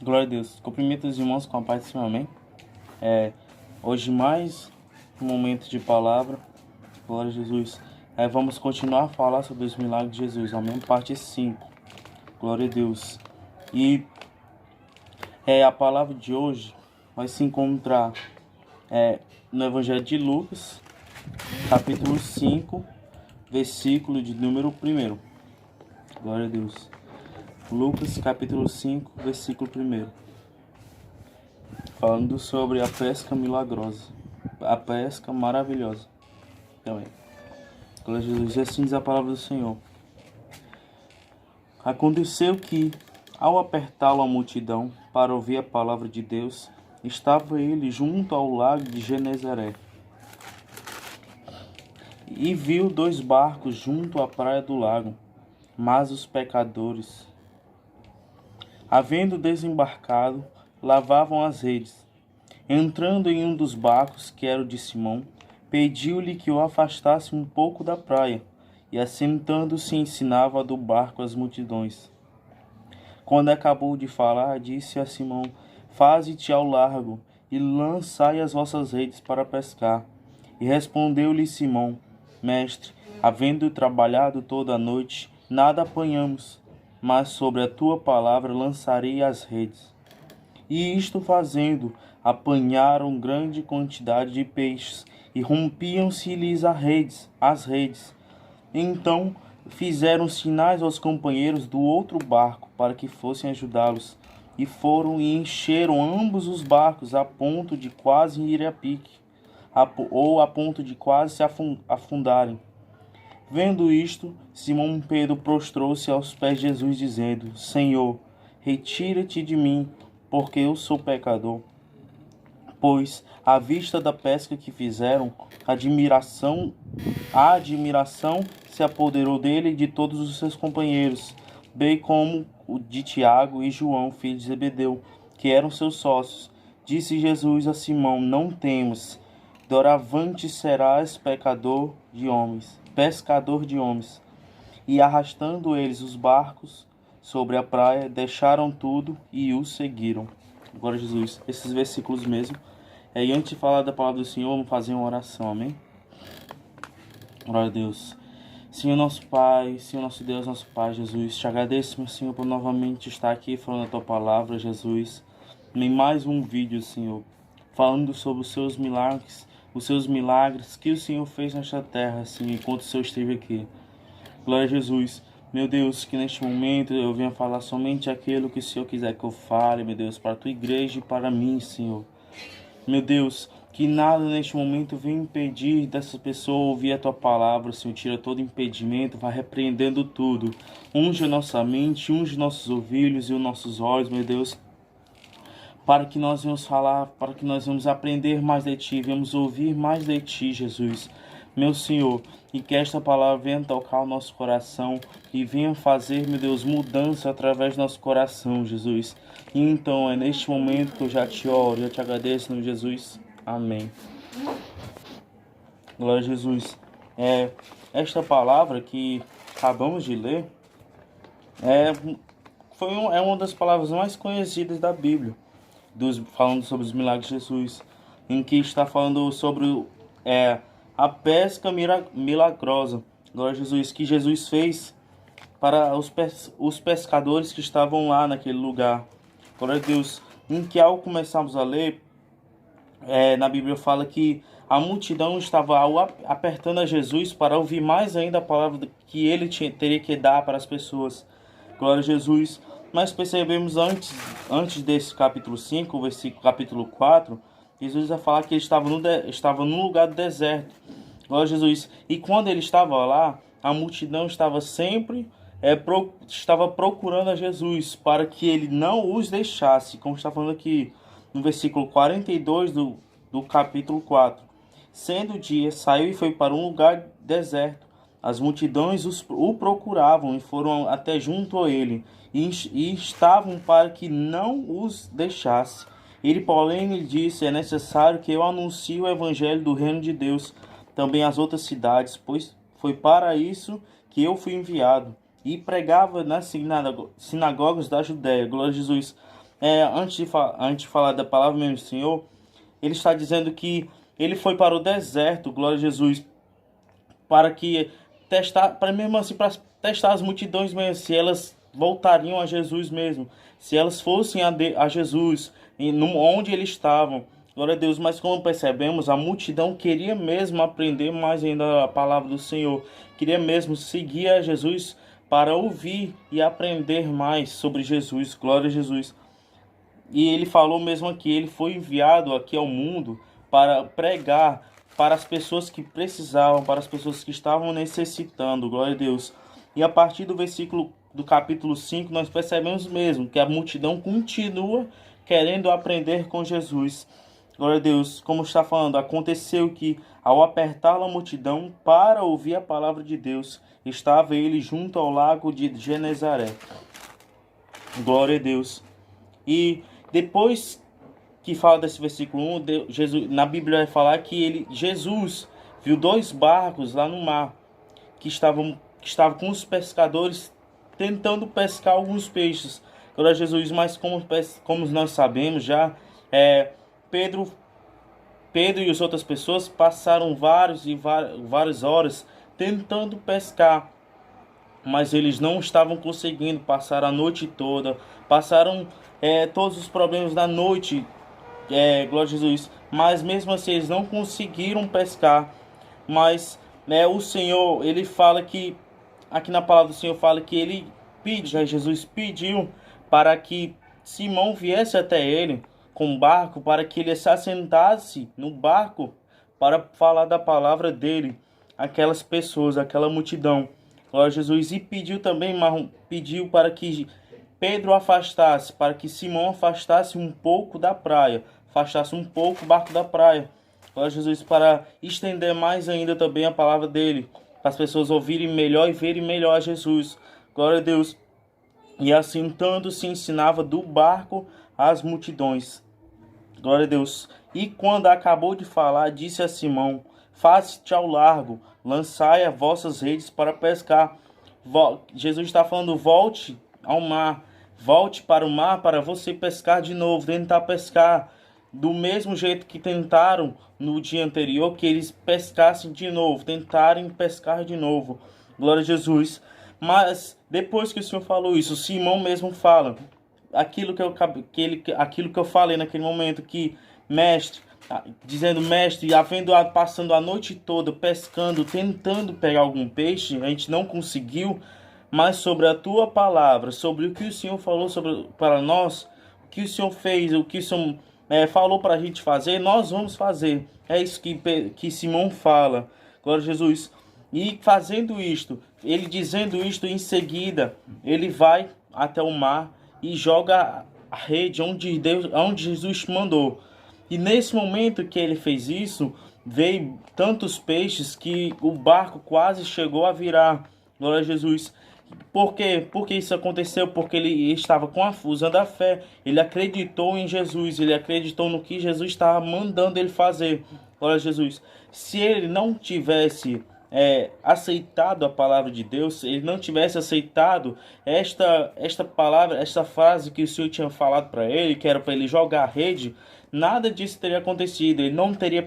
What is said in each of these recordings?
Glória a Deus. Cumprimento os irmãos com a paz do Senhor, amém? Hoje mais um momento de palavra. Glória a Jesus. Vamos continuar a falar sobre os milagres de Jesus, amém? Parte 5. Glória a Deus. E a palavra de hoje vai se encontrar no Evangelho de Lucas, capítulo 5, versículo de número 1. Glória a Deus. Lucas, capítulo 5, versículo 1. Falando sobre a pesca milagrosa. A pesca maravilhosa. Também. Glória a Jesus. E assim diz a palavra do Senhor. Aconteceu que, ao apertá-lo a multidão para ouvir a palavra de Deus, estava ele junto ao lago de Genezaré. E viu 2 barcos junto à praia do lago, mas os pecadores, havendo desembarcado, lavavam as redes. Entrando em um dos barcos, que era o de Simão, pediu-lhe que o afastasse um pouco da praia, e assentando-se ensinava do barco as multidões. Quando acabou de falar, disse a Simão: Faze-te ao largo, e lançai as vossas redes para pescar. E respondeu-lhe Simão: Mestre, havendo trabalhado toda a noite, nada apanhamos, mas sobre a tua palavra lançarei as redes. E isto fazendo, apanharam grande quantidade de peixes, e rompiam-se-lhes as redes. Então fizeram sinais aos companheiros do outro barco para que fossem ajudá-los. E foram e encheram ambos os barcos a ponto de quase irem a pique, ou a ponto de quase se afundarem. Vendo isto, Simão Pedro prostrou-se aos pés de Jesus, dizendo: Senhor, retira-te de mim, porque eu sou pecador. Pois, à vista da pesca que fizeram, a admiração se apoderou dele e de todos os seus companheiros, bem como o de Tiago e João, filhos de Zebedeu, que eram seus sócios. Disse Jesus a Simão: Não temas, doravante serás pescador de homens. E arrastando eles os barcos sobre a praia, deixaram tudo e o seguiram. Glória a Jesus. Esses versículos mesmo. E antes de falar da palavra do Senhor, vamos fazer uma oração, amém? Glória a Deus. Senhor nosso Pai, Senhor nosso Deus, nosso Pai, Jesus, te agradeço, meu Senhor, por novamente estar aqui falando a Tua palavra, Jesus, em mais um vídeo, Senhor, falando sobre os Seus milagres que o Senhor fez nesta terra, Senhor, enquanto o Senhor esteve aqui. Glória a Jesus. Meu Deus, que neste momento eu venha falar somente aquilo que o Senhor quiser que eu fale, meu Deus, para a Tua igreja e para mim, Senhor. Meu Deus, que nada neste momento venha impedir dessa pessoa ouvir a Tua palavra, Senhor. Tira todo impedimento, vai repreendendo tudo. Unge a nossa mente, unge nossos ouvidos e os nossos olhos, meu Deus, para que nós venhamos falar, para que nós venhamos aprender mais de Ti, venhamos ouvir mais de Ti, Jesus. Meu Senhor, e que esta palavra venha tocar o nosso coração e venha fazer, meu Deus, mudança através do nosso coração, Jesus. E então, é neste momento que eu já te oro, já te agradeço, no Jesus. Amém. Glória a Jesus. Esta palavra que acabamos de ler é uma das palavras mais conhecidas da Bíblia, falando sobre os milagres de Jesus, em que está falando sobre a pesca milagrosa. Glória a Jesus, que Jesus fez para os pescadores que estavam lá naquele lugar. Glória a Deus, em que ao começarmos a ler, na Bíblia fala que a multidão estava apertando a Jesus para ouvir mais ainda a palavra que ele teria que dar para as pessoas. Glória a Jesus. Mas percebemos antes desse capítulo 5, versículo capítulo 4, Jesus vai falar que ele estava num lugar do deserto. Glória a Jesus. E quando ele estava lá, a multidão estava sempre estava procurando a Jesus para que ele não os deixasse, como está falando aqui no versículo 42 do capítulo 4. Sendo dia, saiu e foi para um lugar deserto. As multidões o procuravam e foram até junto a ele, e estavam para que não os deixasse. Ele, porém, lhe disse: É necessário que eu anuncie o evangelho do reino de Deus também às outras cidades, pois foi para isso que eu fui enviado. E pregava nas sinagogas da Judéia. Glória a Jesus. antes de falar da palavra mesmo do Senhor, ele está dizendo que ele foi para o deserto, glória a Jesus, para que testar, para mesmo assim, para testar as multidões mesmo, se elas voltariam a Jesus mesmo, se elas fossem a Jesus, onde eles estavam. Glória a Deus, mas como percebemos, a multidão queria mesmo aprender mais ainda a palavra do Senhor, queria mesmo seguir a Jesus para ouvir e aprender mais sobre Jesus. Glória a Jesus. E ele falou mesmo aqui, ele foi enviado aqui ao mundo para pregar para as pessoas que precisavam, para as pessoas que estavam necessitando, glória a Deus. E a partir do versículo do capítulo 5, nós percebemos mesmo que a multidão continua querendo aprender com Jesus. Glória a Deus, como está falando, aconteceu que ao apertá-lo a multidão para ouvir a palavra de Deus, estava ele junto ao lago de Genezaré. Glória a Deus. E depois que fala desse versículo 1, Jesus, na Bíblia vai falar que Jesus viu dois barcos lá no mar que estavam com os pescadores tentando pescar alguns peixes. Glória a Jesus, mas como nós sabemos já, Pedro e as outras pessoas passaram várias horas tentando pescar, mas eles não estavam conseguindo passar a noite toda, passaram todos os problemas da noite, glória a Jesus, mas mesmo assim eles não conseguiram pescar. Mas o Senhor, ele fala que, aqui na palavra do Senhor fala que ele Jesus pediu para que Simão viesse até ele com o barco, para que ele se assentasse no barco para falar da palavra dele aquelas pessoas, aquela multidão. Glória a Jesus. E pediu para que Pedro afastasse, para que Simão afastasse um pouco da praia, afastasse um pouco o barco da praia. Glória a Jesus, para estender mais ainda também a palavra dele, para as pessoas ouvirem melhor e verem melhor a Jesus. Glória a Deus. E assim tanto se ensinava do barco às multidões. Glória a Deus. E quando acabou de falar, disse a Simão: faze-te ao largo, lançai as vossas redes para pescar. Jesus está falando, volte ao mar, volte para o mar para você pescar de novo, tentar pescar do mesmo jeito que tentaram no dia anterior, que eles pescassem de novo, tentarem pescar de novo. Glória a Jesus. Mas depois que o Senhor falou isso, Simão mesmo fala aquilo que eu falei naquele momento, que mestre, dizendo, mestre, passando a noite toda pescando, tentando pegar algum peixe, a gente não conseguiu, mas sobre a tua palavra, sobre o que o Senhor falou para nós, o que o Senhor fez, o que o Senhor falou para a gente fazer, nós vamos fazer. É isso que Simão fala. Glória a Jesus. E fazendo isto, ele dizendo isto, em seguida, ele vai até o mar e joga a rede onde Jesus mandou. E nesse momento que ele fez isso, veio tantos peixes que o barco quase chegou a virar. Glória a Jesus. Por quê? Porque isso aconteceu? Porque ele estava usando a fé. Ele acreditou em Jesus. Ele acreditou no que Jesus estava mandando ele fazer. Glória a Jesus. Se ele não tivesse aceitado a palavra de Deus, ele não tivesse aceitado esta palavra, esta frase que o Senhor tinha falado para ele, que era para ele jogar a rede, nada disso teria acontecido. Ele não teria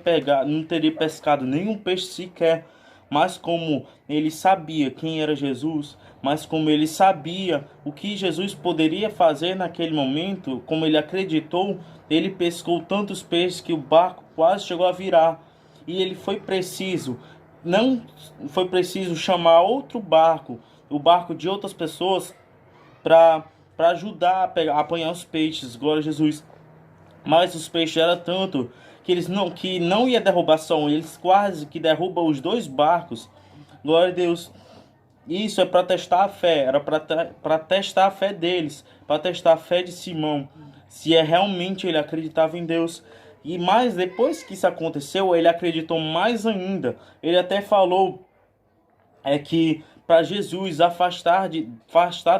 pescado nenhum peixe sequer. Mas como ele sabia quem era Jesus, mas como ele sabia o que Jesus poderia fazer naquele momento, como ele acreditou, ele pescou tantos peixes que o barco quase chegou a virar. E ele não foi preciso chamar outro barco, o barco de outras pessoas, para ajudar a apanhar os peixes. Glória a Jesus. Mas os peixes eram tanto que não ia derrubar só um, eles quase que derrubam os dois barcos. Glória a Deus. Isso é para testar a fé, era para testar a fé deles, para testar a fé de Simão, se realmente ele acreditava em Deus. E mais depois que isso aconteceu, ele acreditou mais ainda. Ele até falou que para Jesus afastar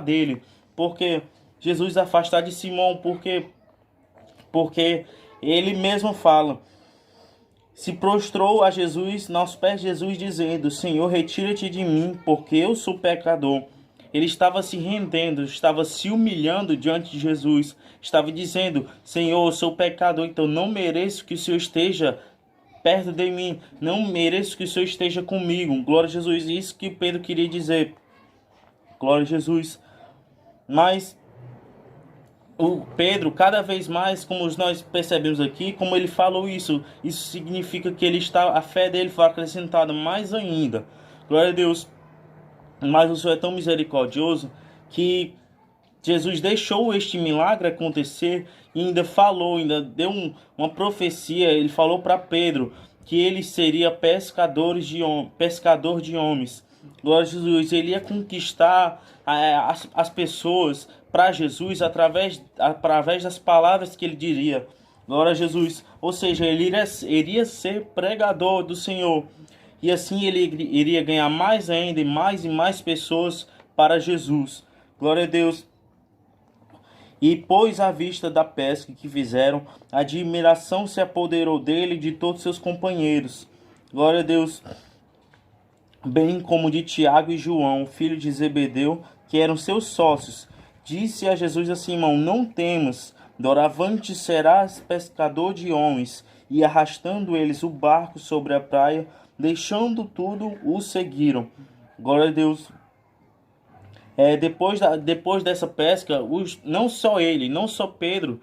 dele, porque Jesus afastar de Simão, porque ele mesmo fala, se prostrou a Jesus, aos pés de Jesus, dizendo: Senhor, retira-te de mim, porque eu sou pecador. ele estava se rendendo, estava se humilhando diante de Jesus, estava dizendo: Senhor, eu sou pecador, então não mereço que o Senhor esteja perto de mim, não mereço que o Senhor esteja comigo. Glória a Jesus, isso que Pedro queria dizer. Glória a Jesus. Mas o Pedro, cada vez mais, como nós percebemos aqui, como ele falou isso significa que a fé dele foi acrescentada mais ainda. Glória a Deus. Mas o Senhor é tão misericordioso que Jesus deixou este milagre acontecer e ainda falou, ainda deu uma profecia. Ele falou para Pedro que ele seria pescador de homens. Glória a Jesus. Ele ia conquistar as pessoas para Jesus através das palavras que ele diria. Glória a Jesus. Ou seja, ele iria ser pregador do Senhor. E assim ele iria ganhar mais ainda e mais pessoas para Jesus. Glória a Deus. E pôs à vista da pesca que fizeram, a admiração se apoderou dele e de todos seus companheiros. Glória a Deus. Bem como de Tiago e João, filho de Zebedeu, que eram seus sócios. Disse a Jesus a Simão: Não temas, doravante serás pescador de homens. E arrastando eles o barco sobre a praia, deixando tudo, o seguiram. Glória a Deus. Depois dessa pesca, não só ele, não só Pedro,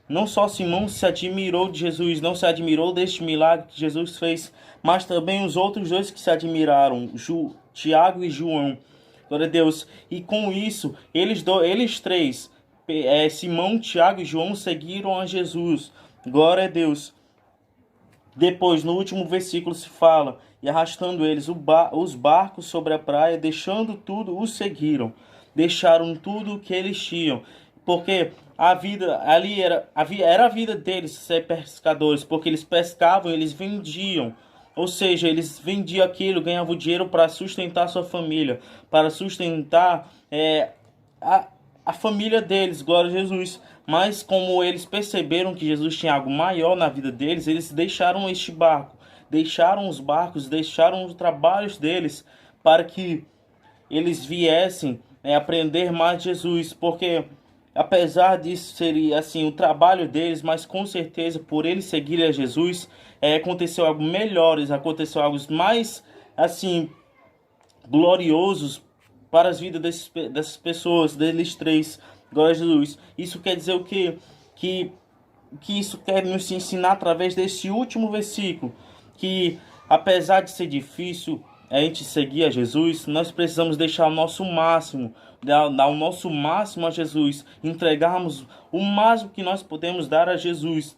não só Simão se admirou de Jesus, não se admirou deste milagre que Jesus fez, mas também os outros dois que se admiraram, Tiago e João. Glória a Deus. E com isso, eles três, Simão, Tiago e João, seguiram a Jesus. Glória a Deus. Depois, no último versículo se fala: e arrastando eles os barcos sobre a praia, deixando tudo, os seguiram. Deixaram tudo o que eles tinham. Porque a vida ali era a vida deles ser pescadores, porque eles pescavam, eles vendiam. Ou seja, eles vendiam aquilo, ganhavam dinheiro para sustentar sua família, para sustentar a família deles, glória a Jesus. Mas como eles perceberam que Jesus tinha algo maior na vida deles, eles deixaram este barco, deixaram os barcos, deixaram os trabalhos deles para que eles viessem aprender mais de Jesus, porque apesar disso seria assim o trabalho deles, mas com certeza por eles seguirem a Jesus, aconteceu algo melhores, aconteceu algo mais assim gloriosos para as vidas dessas pessoas, deles três. Glória a Jesus. Isso quer dizer o quê? Que isso quer nos ensinar através desse último versículo, que apesar de ser difícil a gente seguir a Jesus, nós precisamos deixar o nosso máximo, dar o nosso máximo a Jesus, entregarmos o máximo que nós podemos dar a Jesus.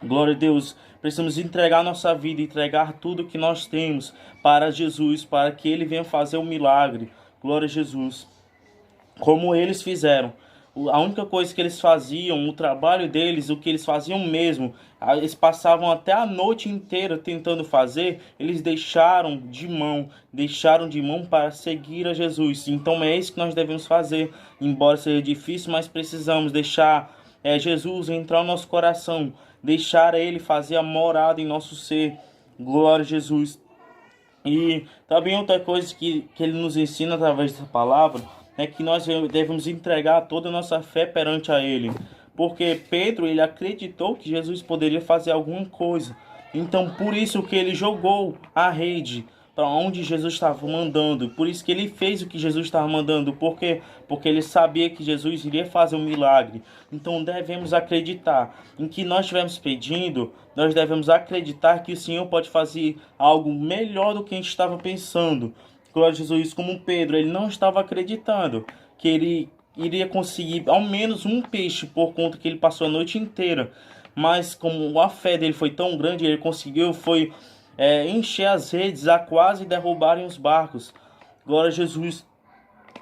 Glória a Deus. Precisamos entregar nossa vida, entregar tudo que nós temos para Jesus, para que Ele venha fazer um milagre. Glória a Jesus. Como eles fizeram. A única coisa que eles faziam, o trabalho deles, o que eles faziam mesmo, eles passavam até a noite inteira tentando fazer, eles deixaram de mão para seguir a Jesus. Então é isso que nós devemos fazer, embora seja difícil, mas precisamos deixar Jesus entrar no nosso coração, deixar Ele fazer a morada em nosso ser. Glória a Jesus. E também outra coisa que Ele nos ensina através dessa palavra é que nós devemos entregar toda a nossa fé perante a Ele. Porque Pedro, ele acreditou que Jesus poderia fazer alguma coisa. Então, por isso que ele jogou a rede para onde Jesus estava mandando. Por isso que ele fez o que Jesus estava mandando. Por quê? Porque ele sabia que Jesus iria fazer um milagre. Então, devemos acreditar em que nós estivermos pedindo. Nós devemos acreditar que o Senhor pode fazer algo melhor do que a gente estava pensando. Glória a Jesus. Como Pedro, ele não estava acreditando que ele iria conseguir ao menos um peixe por conta que ele passou a noite inteira. Mas como a fé dele foi tão grande, ele conseguiu encher as redes a quase derrubarem os barcos. Glória a Jesus.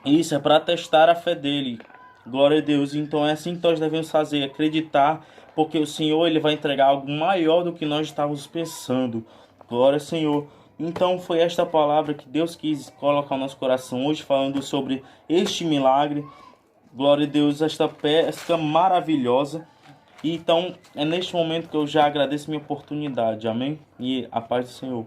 Isso é para testar a fé dele. Glória a Deus. Então é assim que nós devemos fazer, acreditar, porque o Senhor ele vai entregar algo maior do que nós estávamos pensando. Glória ao Senhor. Então foi esta palavra que Deus quis colocar no nosso coração hoje, falando sobre este milagre. Glória a Deus, esta pesca maravilhosa. E então é neste momento que eu já agradeço a minha oportunidade. Amém? E a paz do Senhor.